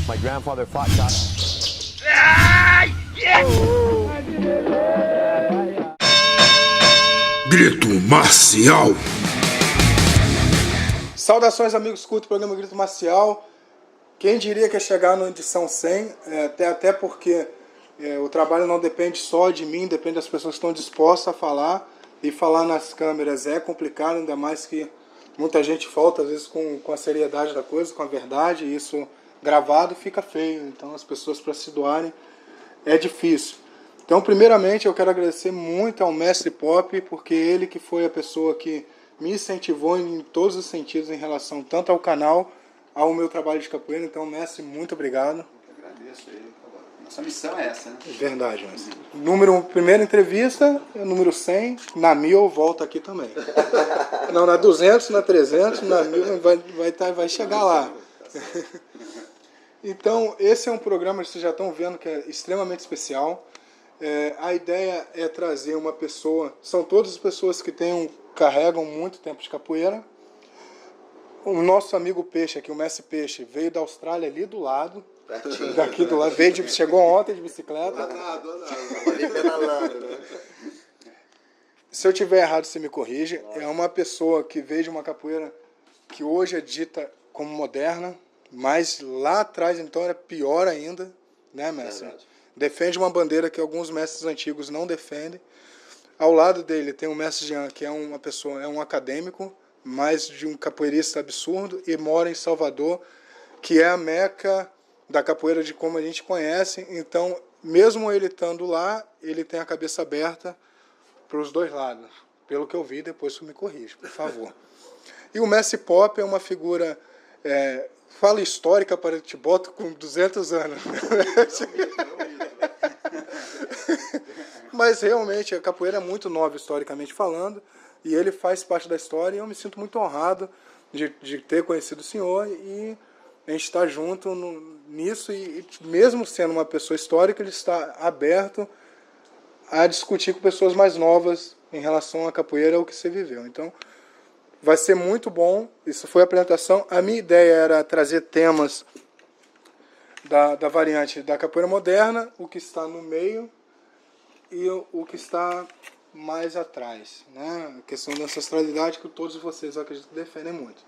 My grandfather fought God. Grito Marcial. Saudações, amigos, curto o programa Grito Marcial. Quem diria que ia chegar na edição 100, até porque o trabalho não depende só de mim, depende das pessoas que estão dispostas a falar, e falar nas câmeras é complicado, ainda mais que muita gente falta, às vezes, com a seriedade da coisa, com a verdade, e isso gravado fica feio, então as pessoas para se doarem é difícil. Então, primeiramente, eu quero agradecer muito ao Mestre Pop, porque ele que foi a pessoa que me incentivou em todos os sentidos em relação tanto ao canal, ao meu trabalho de capoeira. Então, Mestre, muito obrigado. Eu agradeço aí. Nossa missão é essa, né? Verdade, Mestre. Primeira entrevista, número 100, na 1000 eu volto aqui também. Não, na 200, na 300, na 1000 vai chegar lá. Então, esse é um programa que vocês já estão vendo que é extremamente especial. A ideia é trazer uma pessoa, são todas as pessoas que carregam muito tempo de capoeira. O nosso amigo Peixe aqui, o Mestre Peixe, veio da Austrália ali do lado, daqui do lado, chegou ontem de bicicleta. Se eu tiver errado, você me corrige. É uma pessoa que veio de uma capoeira que hoje é dita como moderna, mas lá atrás então era pior ainda, né, mestre? Defende uma bandeira que alguns mestres antigos não defendem. Ao lado dele tem o mestre Jean, que é uma pessoa, é um acadêmico, mais de um capoeirista absurdo, e mora em Salvador, que é a meca da capoeira de como a gente conhece. Então, mesmo ele estando lá, ele tem a cabeça aberta para os dois lados. Pelo que eu vi, depois você me corrige, por favor. E o Mestre Pop é uma figura, fala histórica, para te boto com 200 anos. Mas realmente a capoeira é muito nova historicamente falando, e ele faz parte da história, e eu me sinto muito honrado de ter conhecido o senhor, e a gente está junto nisso, e mesmo sendo uma pessoa histórica, ele está aberto a discutir com pessoas mais novas em relação à capoeira, o que você viveu. Então, vai ser muito bom. Isso foi a apresentação. A minha ideia era trazer temas da variante da capoeira moderna, o que está no meio e o que está mais atrás, né? A questão da ancestralidade, que todos vocês, eu acredito, que defendem muito.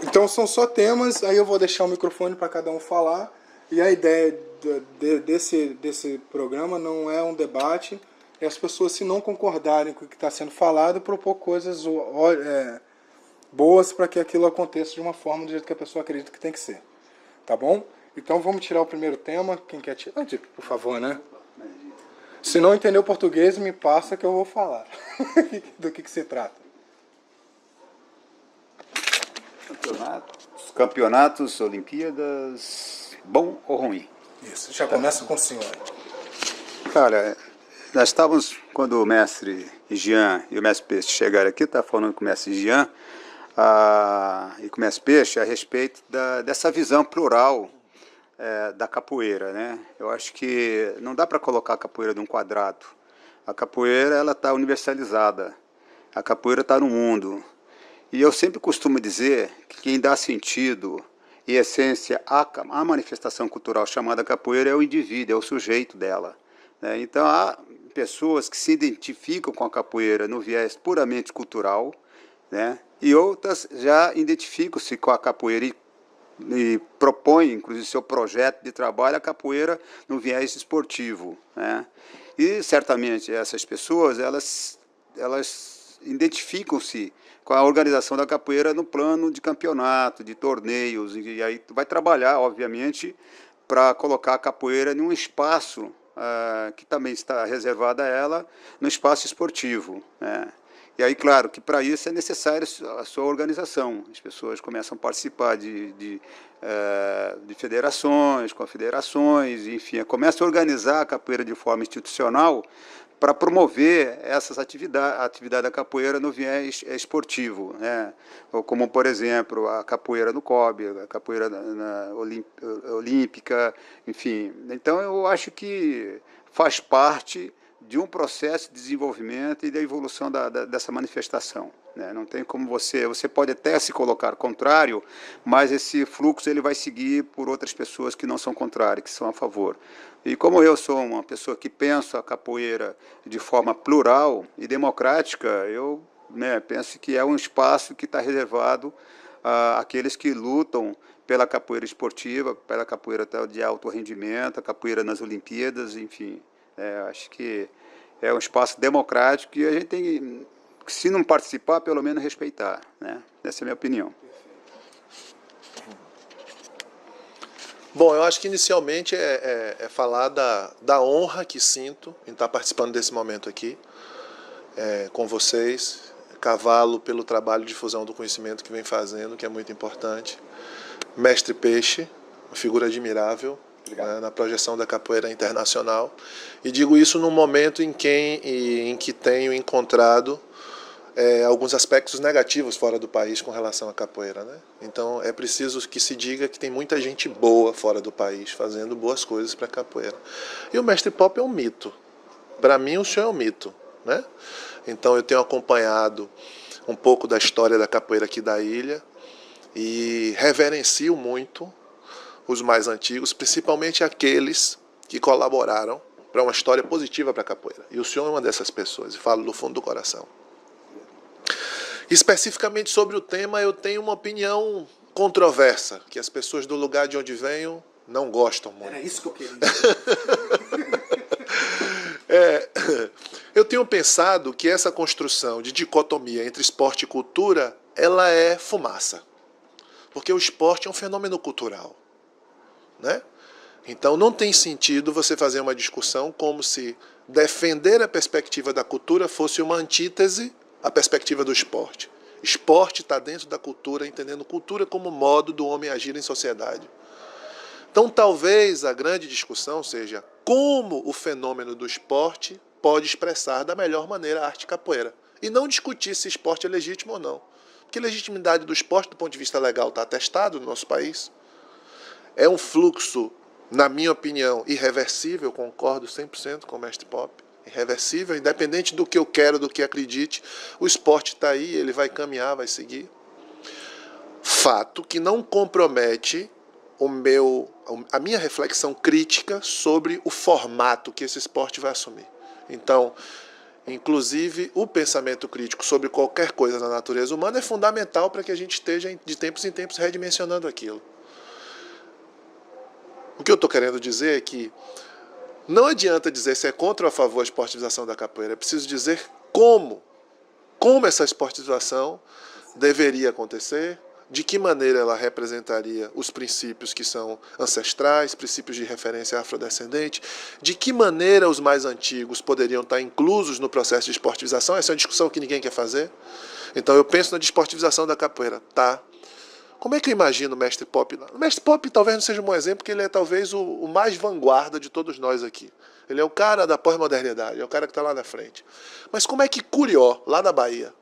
Então são só temas, aí eu vou deixar o microfone para cada um falar, e a ideia desse programa não é um debate, é as pessoas, se não concordarem com o que está sendo falado, propor coisas boas para que aquilo aconteça de uma forma do jeito que a pessoa acredita que tem que ser. Tá bom? Então vamos tirar o primeiro tema. Quem quer tirar? Por favor, né? Se não entender o português, me passa que eu vou falar. Do que se trata. Campeonatos, Olimpíadas, bom ou ruim? Isso, já começa com o senhor. Cara, nós estávamos, quando o mestre Jean e o mestre Peixe chegaram aqui, estava falando com o mestre Jean e com o mestre Peixe a respeito dessa visão plural da capoeira, né? Eu acho que não dá para colocar a capoeira num quadrado. A capoeira, ela está universalizada. A capoeira está no mundo. E eu sempre costumo dizer que quem dá sentido em essência, a manifestação cultural chamada capoeira é o indivíduo, é o sujeito dela, né? Então, há pessoas que se identificam com a capoeira no viés puramente cultural, né? E outras já identificam-se com a capoeira e propõem, inclusive, seu projeto de trabalho, a capoeira no viés esportivo, né? E, certamente, essas pessoas, elas identificam-se com a organização da capoeira no plano de campeonato, de torneios, e aí vai trabalhar, obviamente, para colocar a capoeira em um espaço que também está reservado a ela, no espaço esportivo, né? E aí, claro, que para isso é necessário a sua organização. As pessoas começam a participar de federações, confederações, enfim, começam a organizar a capoeira de forma institucional para promover essas atividades, a atividade da capoeira no viés esportivo, né? Como, por exemplo, a capoeira no COB, a capoeira olímpica, enfim. Então, eu acho que faz parte de um processo de desenvolvimento e da evolução dessa manifestação, né? Não tem como você pode até se colocar contrário, mas esse fluxo ele vai seguir por outras pessoas que não são contrárias, que são a favor. E como eu sou uma pessoa que penso a capoeira de forma plural e democrática, eu, né, penso que é um espaço que está reservado àqueles que lutam pela capoeira esportiva, pela capoeira de alto rendimento, a capoeira nas Olimpíadas, enfim. Acho que é um espaço democrático e a gente tem, se não participar, pelo menos respeitar, né? Essa é a minha opinião. Bom, eu acho que inicialmente é falar da honra que sinto em estar participando desse momento aqui com vocês. Cavalo pelo trabalho de difusão do conhecimento que vem fazendo, que é muito importante. Mestre Peixe, uma figura admirável, né, na projeção da capoeira internacional. E digo isso num momento em que tenho encontrado alguns aspectos negativos fora do país com relação à capoeira, né? Então é preciso que se diga que tem muita gente boa fora do país fazendo boas coisas para a capoeira. E o Mestre Pop é um mito. Para mim o senhor é um mito, né? Então eu tenho acompanhado um pouco da história da capoeira aqui da ilha e reverencio muito os mais antigos, principalmente aqueles que colaboraram para uma história positiva para a capoeira. E o senhor é uma dessas pessoas, e falo do fundo do coração. Especificamente sobre o tema, eu tenho uma opinião controversa, que as pessoas do lugar de onde venho não gostam muito. Era isso que eu queria. Eu tenho pensado que essa construção de dicotomia entre esporte e cultura, ela é fumaça. Porque o esporte é um fenômeno cultural, né? Então não tem sentido você fazer uma discussão como se defender a perspectiva da cultura fosse uma antítese à perspectiva do esporte. Esporte está dentro da cultura, entendendo cultura como modo do homem agir em sociedade. Então talvez a grande discussão seja como o fenômeno do esporte pode expressar da melhor maneira a arte capoeira. E não discutir se esporte é legítimo ou não. Porque a legitimidade do esporte, do ponto de vista legal, está atestado no nosso país. É um fluxo, na minha opinião, irreversível, concordo 100% com o Mestre Pop, irreversível, independente do que eu quero, do que acredite, o esporte está aí, ele vai caminhar, vai seguir. Fato que não compromete a minha reflexão crítica sobre o formato que esse esporte vai assumir. Então, inclusive, o pensamento crítico sobre qualquer coisa na natureza humana é fundamental para que a gente esteja, de tempos em tempos, redimensionando aquilo. O que eu estou querendo dizer é que não adianta dizer se é contra ou a favor a esportivização da capoeira. É preciso dizer como essa esportivização deveria acontecer, de que maneira ela representaria os princípios que são ancestrais, princípios de referência afrodescendente, de que maneira os mais antigos poderiam estar inclusos no processo de esportivização. Essa é uma discussão que ninguém quer fazer. Então eu penso na desportivização da capoeira. Tá. Como é que eu imagino o Mestre Pop lá? O Mestre Pop talvez não seja um bom exemplo, porque ele é talvez o mais vanguarda de todos nós aqui. Ele é o cara da pós-modernidade, é o cara que está lá na frente. Mas como é que Curió, lá na Bahia,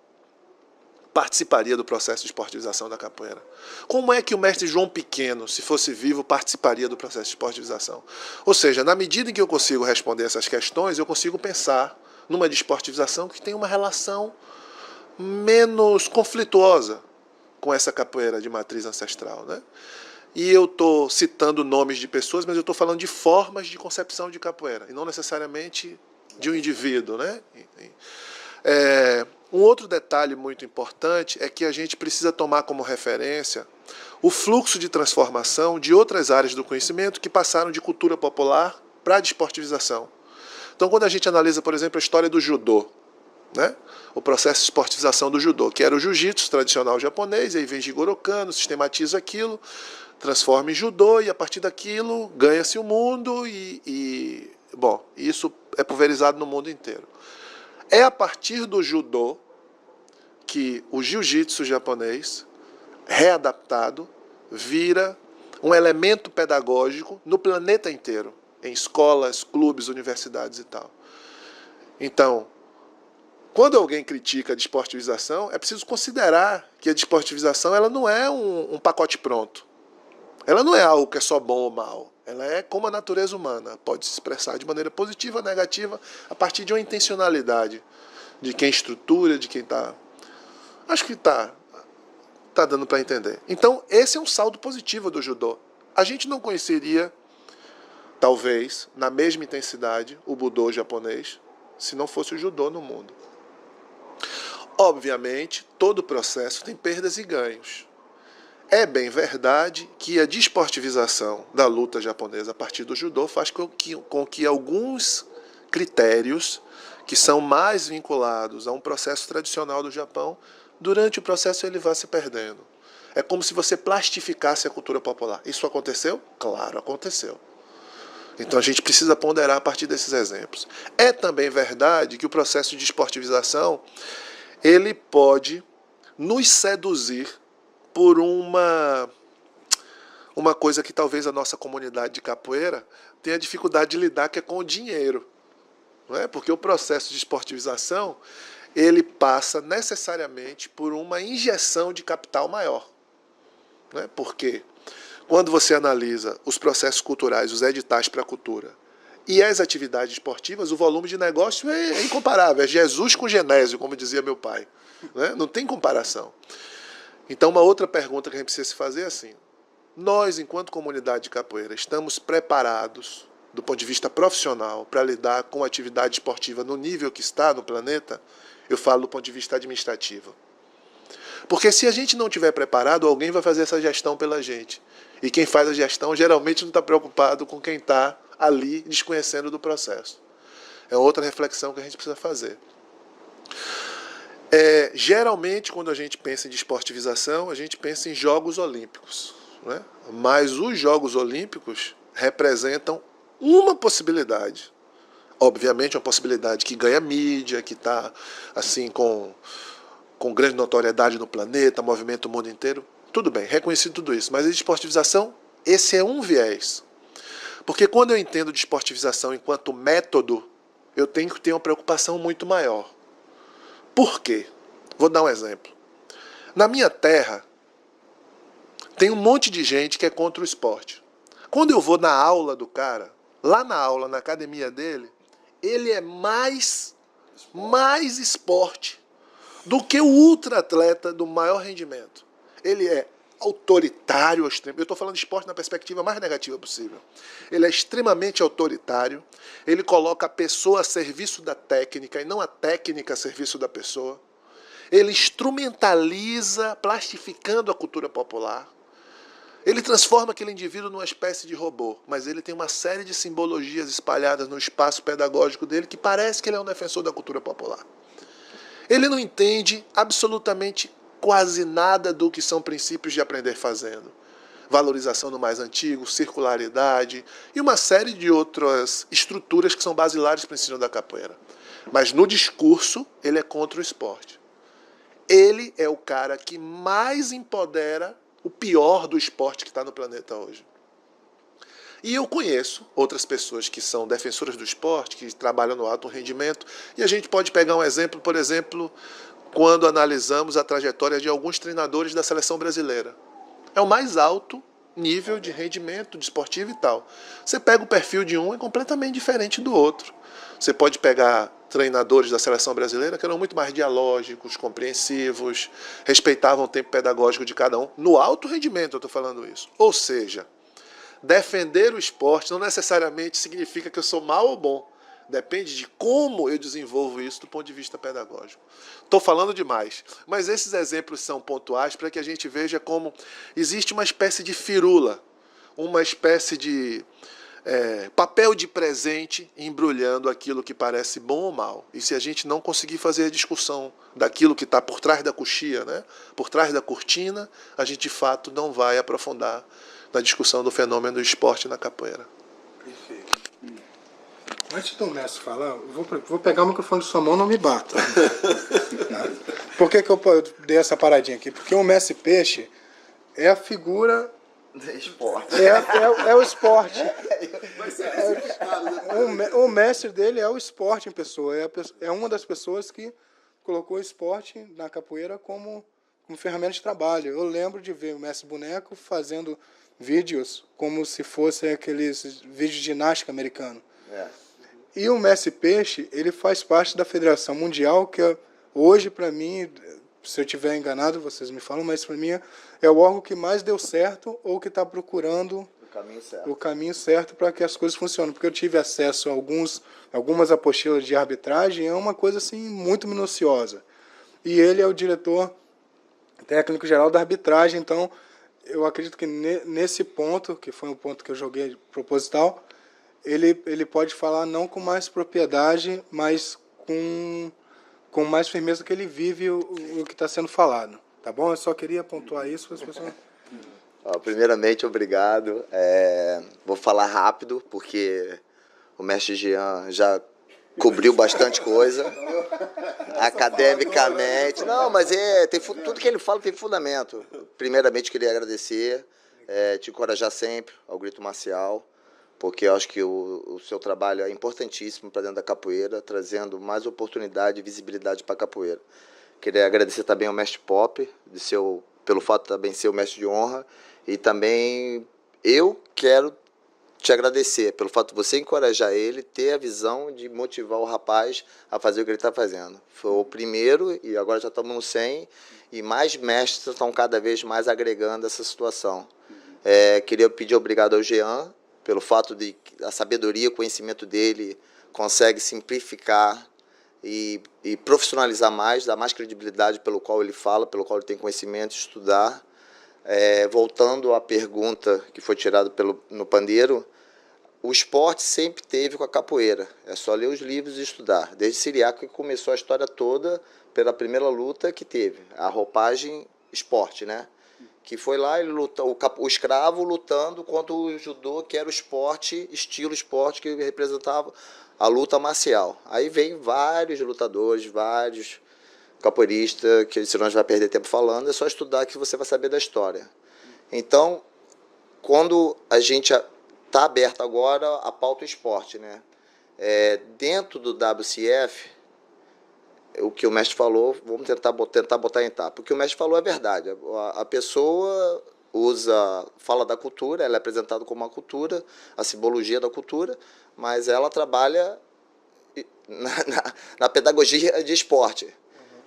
participaria do processo de esportivização da capoeira? Como é que o mestre João Pequeno, se fosse vivo, participaria do processo de esportivização? Ou seja, na medida em que eu consigo responder essas questões, eu consigo pensar numa desportivização que tem uma relação menos conflituosa com essa capoeira de matriz ancestral, né? e eu estou citando nomes de pessoas, mas eu estou falando de formas de concepção de capoeira, e não necessariamente de um indivíduo, né? Um outro detalhe muito importante é que a gente precisa tomar como referência o fluxo de transformação de outras áreas do conhecimento que passaram de cultura popular para a desportivização. Então, quando a gente analisa, por exemplo, a história do judô, né? O processo de esportivização do judô, que era o jiu-jitsu tradicional japonês, e aí vem Jigoro Kano, sistematiza aquilo, transforma em judô, e a partir daquilo ganha-se o mundo, bom, isso é pulverizado no mundo inteiro. É a partir do judô que o jiu-jitsu japonês, readaptado, vira um elemento pedagógico no planeta inteiro, em escolas, clubes, universidades e tal. Então, quando alguém critica a desportivização, é preciso considerar que a desportivização ela não é um pacote pronto. Ela não é algo que é só bom ou mal. Ela é como a natureza humana, pode se expressar de maneira positiva ou negativa a partir de uma intencionalidade de quem estrutura, de quem está... Acho que está dando para entender. Então, esse é um saldo positivo do judô. A gente não conheceria, talvez, na mesma intensidade, o budô japonês, se não fosse o judô no mundo. Obviamente, todo processo tem perdas e ganhos. É bem verdade que a desportivização da luta japonesa a partir do judô faz com que alguns critérios que são mais vinculados a um processo tradicional do Japão, durante o processo ele vá se perdendo. É como se você plastificasse a cultura popular. Isso aconteceu? Claro, aconteceu. Então a gente precisa ponderar a partir desses exemplos. É também verdade que o processo de desportivização ele pode nos seduzir por uma coisa que talvez a nossa comunidade de capoeira tenha dificuldade de lidar, que é com o dinheiro. Não é? Porque o processo de esportivização ele passa necessariamente por uma injeção de capital maior. Não é? Porque quando você analisa os processos culturais, os editais para a cultura e as atividades esportivas, o volume de negócio é incomparável. É Jesus com Genésio, como dizia meu pai. Não é? Não tem comparação. Então, uma outra pergunta que a gente precisa se fazer é assim: nós, enquanto comunidade de capoeira, estamos preparados, do ponto de vista profissional, para lidar com a atividade esportiva no nível que está no planeta? Eu falo do ponto de vista administrativo. Porque se a gente não estiver preparado, alguém vai fazer essa gestão pela gente. E quem faz a gestão geralmente não está preocupado com quem está ali desconhecendo do processo. É outra reflexão que a gente precisa fazer. Geralmente, quando a gente pensa em desportivização, a gente pensa em Jogos Olímpicos. Né? Mas os Jogos Olímpicos representam uma possibilidade. Obviamente, uma possibilidade que ganha mídia, que está assim, com grande notoriedade no planeta, movimenta o mundo inteiro. Tudo bem, reconhecido tudo isso. Mas a desportivização, esse é um viés. Porque quando eu entendo desportivização enquanto método, eu tenho que ter uma preocupação muito maior. Por quê? Vou dar um exemplo. Na minha terra, tem um monte de gente que é contra o esporte. Quando eu vou na aula do cara, lá na aula, na academia dele, ele é mais esporte do que o ultra-atleta do maior rendimento. Ele é autoritário, eu estou falando de esporte na perspectiva mais negativa possível. Ele é extremamente autoritário, ele coloca a pessoa a serviço da técnica e não a técnica a serviço da pessoa. Ele instrumentaliza, plastificando a cultura popular. Ele transforma aquele indivíduo numa espécie de robô, mas ele tem uma série de simbologias espalhadas no espaço pedagógico dele que parece que ele é um defensor da cultura popular. Ele não entende absolutamente quase nada do que são princípios de aprender fazendo. Valorização do mais antigo, circularidade e uma série de outras estruturas que são basilares para o ensino da capoeira. Mas no discurso, ele é contra o esporte. Ele é o cara que mais empodera o pior do esporte que está no planeta hoje. E eu conheço outras pessoas que são defensoras do esporte, que trabalham no alto rendimento, e a gente pode pegar um exemplo, por exemplo, quando analisamos a trajetória de alguns treinadores da seleção brasileira. É o mais alto nível de rendimento, de esportivo e tal. Você pega o perfil de um, é completamente diferente do outro. Você pode pegar treinadores da seleção brasileira que eram muito mais dialógicos, compreensivos, respeitavam o tempo pedagógico de cada um. No alto rendimento eu estou falando isso. Ou seja, defender o esporte não necessariamente significa que eu sou mal ou bom. Depende de como eu desenvolvo isso do ponto de vista pedagógico. Estou falando demais, mas esses exemplos são pontuais para que a gente veja como existe uma espécie de firula, uma espécie de papel de presente embrulhando aquilo que parece bom ou mal. E se a gente não conseguir fazer a discussão daquilo que está por trás da coxia, né, por trás da cortina, a gente de fato não vai aprofundar na discussão do fenômeno do esporte na capoeira. Perfeito. Antes do mestre falar, eu vou pegar o microfone de sua mão, não me bata. Por que eu dei essa paradinha aqui? Porque o mestre Peixe é a figura... Esporte. É o esporte. O mestre dele é o esporte em pessoa. É uma das pessoas que colocou o esporte na capoeira como ferramenta de trabalho. Eu lembro de ver o mestre Boneco fazendo vídeos como se fossem aqueles vídeos de ginástica americano. E o mestre Peixe, ele faz parte da Federação Mundial, que hoje, para mim, se eu estiver enganado, vocês me falam, mas para mim é o órgão que mais deu certo ou que está procurando o caminho certo para que as coisas funcionem. Porque eu tive acesso a algumas apostilas de arbitragem, é uma coisa assim muito minuciosa. E ele é o diretor técnico-geral da arbitragem, então eu acredito que nesse ponto, que foi um ponto que eu joguei proposital, ele pode falar não com mais propriedade, mas com mais firmeza que ele vive o que está sendo falado. Tá bom? Eu só queria pontuar isso para as pessoas... Primeiramente, obrigado. Vou falar rápido, porque o mestre Jean já cobriu bastante coisa, academicamente. Não, mas tudo que ele fala tem fundamento. Primeiramente, queria agradecer, te encorajar sempre ao Grito Marcial, porque eu acho que o seu trabalho é importantíssimo para dentro da capoeira, trazendo mais oportunidade e visibilidade para a capoeira. Queria agradecer também ao mestre Pop, pelo fato de também ser o mestre de honra, e também eu quero te agradecer pelo fato de você encorajar ele, ter a visão de motivar o rapaz a fazer o que ele está fazendo. Foi o primeiro, e agora já estamos no 100, e mais mestres estão cada vez mais agregando essa situação. Queria pedir obrigado ao Jean, pelo fato de a sabedoria, o conhecimento dele consegue simplificar e profissionalizar mais, dar mais credibilidade pelo qual ele fala, pelo qual ele tem conhecimento, estudar. Voltando à pergunta que foi tirada no pandeiro, o esporte sempre teve com a capoeira, é só ler os livros e estudar. Desde Siriaco que começou a história toda pela primeira luta que teve, a roupagem esporte, né? Que foi lá, ele o escravo lutando contra o judô, que era o esporte, estilo esporte, que representava a luta marcial. Aí vem vários lutadores, vários capoeiristas, que senão a gente vai perder tempo falando, é só estudar que você vai saber da história. Então, quando a gente está aberto agora a pauta esporte, né? Dentro do WCF, o que o mestre falou, vamos tentar botar em etapa. O que o mestre falou é verdade. A pessoa fala da cultura, ela é apresentada como uma cultura, a simbologia da cultura, mas ela trabalha na pedagogia de esporte.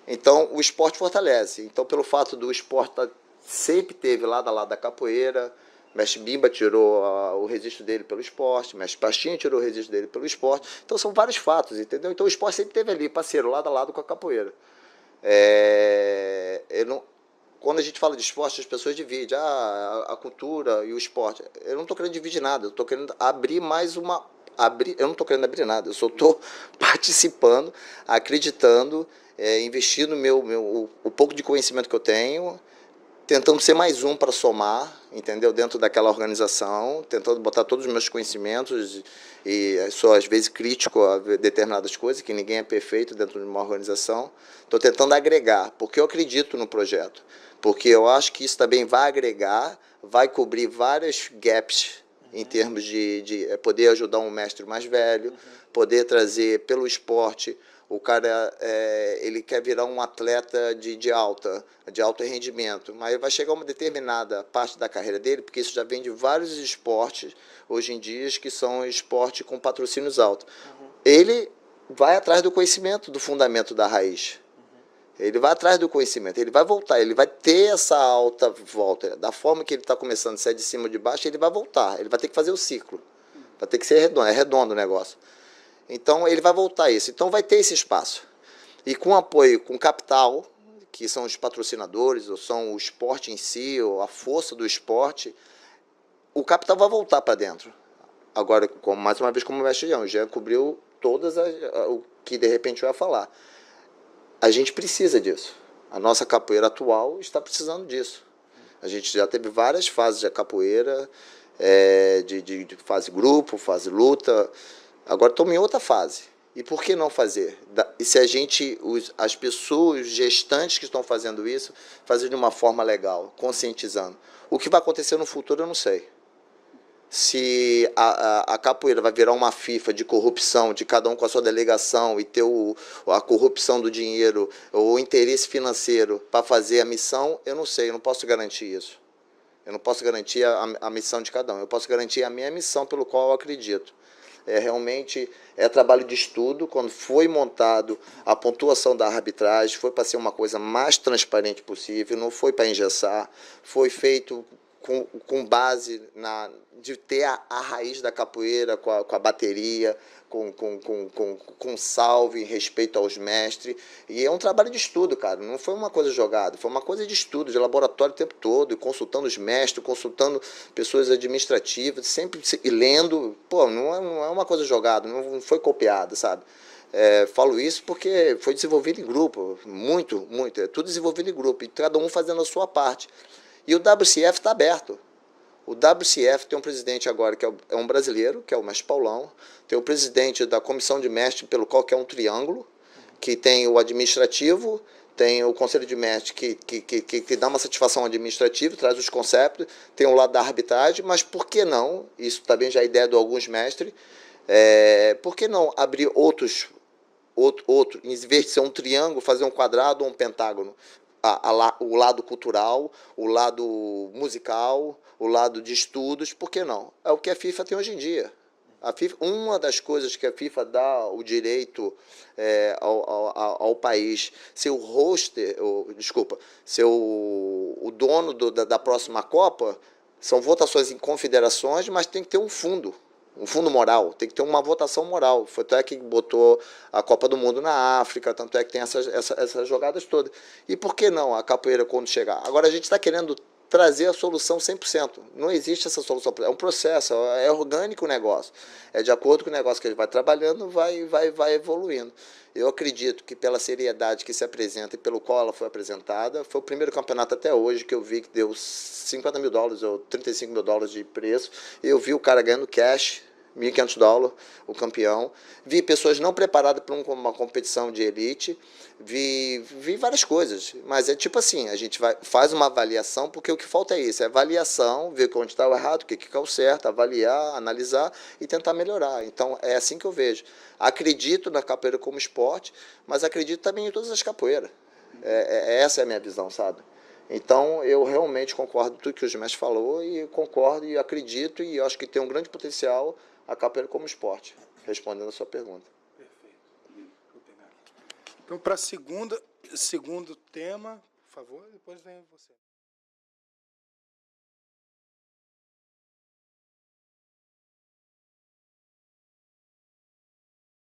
Então, o esporte fortalece. Então, pelo fato do esporte sempre teve lado a lado da capoeira, o mestre Bimba tirou o registro dele pelo esporte, o mestre Pastinha tirou o registro dele pelo esporte. Então, são vários fatos, entendeu? Então, o esporte sempre teve ali, parceiro, lado a lado com a capoeira. Quando a gente fala de esporte, as pessoas dividem a cultura e o esporte. Eu não estou querendo dividir nada, eu estou querendo abrir mais uma... eu não estou querendo abrir nada, eu só estou participando, acreditando, investindo o pouco de conhecimento que eu tenho, tentando ser mais um para somar, entendeu? Dentro daquela organização, tentando botar todos os meus conhecimentos e sou às vezes crítico a determinadas coisas, que ninguém é perfeito dentro de uma organização. Estou tentando agregar, porque eu acredito no projeto, porque eu acho que isso também vai agregar, vai cobrir vários gaps em termos de poder ajudar um mestre mais velho, poder trazer pelo esporte o cara ele quer virar um atleta de alto rendimento, mas vai chegar uma determinada parte da carreira dele, porque isso já vem de vários esportes, hoje em dia, que são esportes com patrocínios altos. Ele vai atrás do conhecimento, do fundamento da raiz. Ele vai atrás do conhecimento, ele vai voltar, ele vai ter essa alta volta. Da forma que ele está começando, se é de cima ou de baixo, ele vai voltar, ele vai ter que fazer o ciclo. Vai ter que ser redondo, é redondo o negócio. Então, ele vai voltar a isso. Então, vai ter esse espaço. E com apoio, com capital, que são os patrocinadores, ou são o esporte em si, ou a força do esporte, o capital vai voltar para dentro. Agora, mais uma vez, como o mestre Jean, o Jean cobriu todas o que, de repente, eu ia falar. A gente precisa disso. A nossa capoeira atual está precisando disso. A gente já teve várias fases de capoeira, de fase grupo, fase luta. Agora estamos em outra fase. E por que não fazer? E se as pessoas gestantes que estão fazendo isso, fazer de uma forma legal, conscientizando? O que vai acontecer no futuro eu não sei. Se a capoeira vai virar uma FIFA de corrupção, de cada um com a sua delegação e ter a corrupção do dinheiro ou o interesse financeiro para fazer a missão, eu não sei, eu não posso garantir isso. Eu não posso garantir a missão de cada um, eu posso garantir a minha missão pelo qual eu acredito. Realmente é trabalho de estudo. Quando foi montado a pontuação da arbitragem, foi para ser uma coisa mais transparente possível, não foi para engessar, foi feito com base de ter a raiz da capoeira, com a bateria, com salve, em respeito aos mestres. E é um trabalho de estudo, cara. Não foi uma coisa jogada, foi uma coisa de estudo, de laboratório o tempo todo, consultando os mestres, consultando pessoas administrativas, sempre lendo. Pô, não é uma coisa jogada, não foi copiada, sabe? Falo isso porque foi desenvolvido em grupo, muito, é tudo desenvolvido em grupo, e cada um fazendo a sua parte. E o WCF está aberto. O WCF tem um presidente agora que é um brasileiro, que é o mestre Paulão, tem o presidente da comissão de mestre, pelo qual que é um triângulo, que tem o administrativo, tem o conselho de mestre que dá uma satisfação administrativa, traz os conceitos, tem o lado da arbitragem, mas por que não, isso também já é a ideia de alguns mestres, por que não abrir outro, em vez de ser um triângulo, fazer um quadrado ou um pentágono? O lado cultural, o lado musical, o lado de estudos, por que não? É o que a FIFA tem hoje em dia. Uma das coisas que a FIFA dá o direito ao país ser o hoster, ser o dono da próxima Copa, são votações em confederações, mas tem que ter um fundo moral, tem que ter uma votação moral. Foi até que botou a Copa do Mundo na África, tanto é que tem essas jogadas todas. E por que não a capoeira quando chegar? Agora a gente está querendo trazer a solução 100%. Não existe essa solução, é um processo, é orgânico o negócio. É de acordo com o negócio que ele vai trabalhando, vai evoluindo. Eu acredito que pela seriedade que se apresenta e pelo qual ela foi apresentada, foi o primeiro campeonato até hoje que eu vi que deu $50 mil ou $35 mil de preço. Eu vi o cara ganhando cash, $1.500, o campeão. Vi pessoas não preparadas para uma competição de elite. Vi várias coisas, mas é tipo assim, a gente faz uma avaliação, porque o que falta é isso, é avaliação, ver onde está o errado, o que é o certo, avaliar, analisar e tentar melhorar. Então é assim que eu vejo. Acredito na capoeira como esporte, mas acredito também em todas as capoeiras. Essa é a minha visão, sabe? Então eu realmente concordo com tudo que o mestre falou, e concordo e acredito, e acho que tem um grande potencial a capoeira como esporte, respondendo a sua pergunta. Então, para segundo tema, por favor, depois vem você.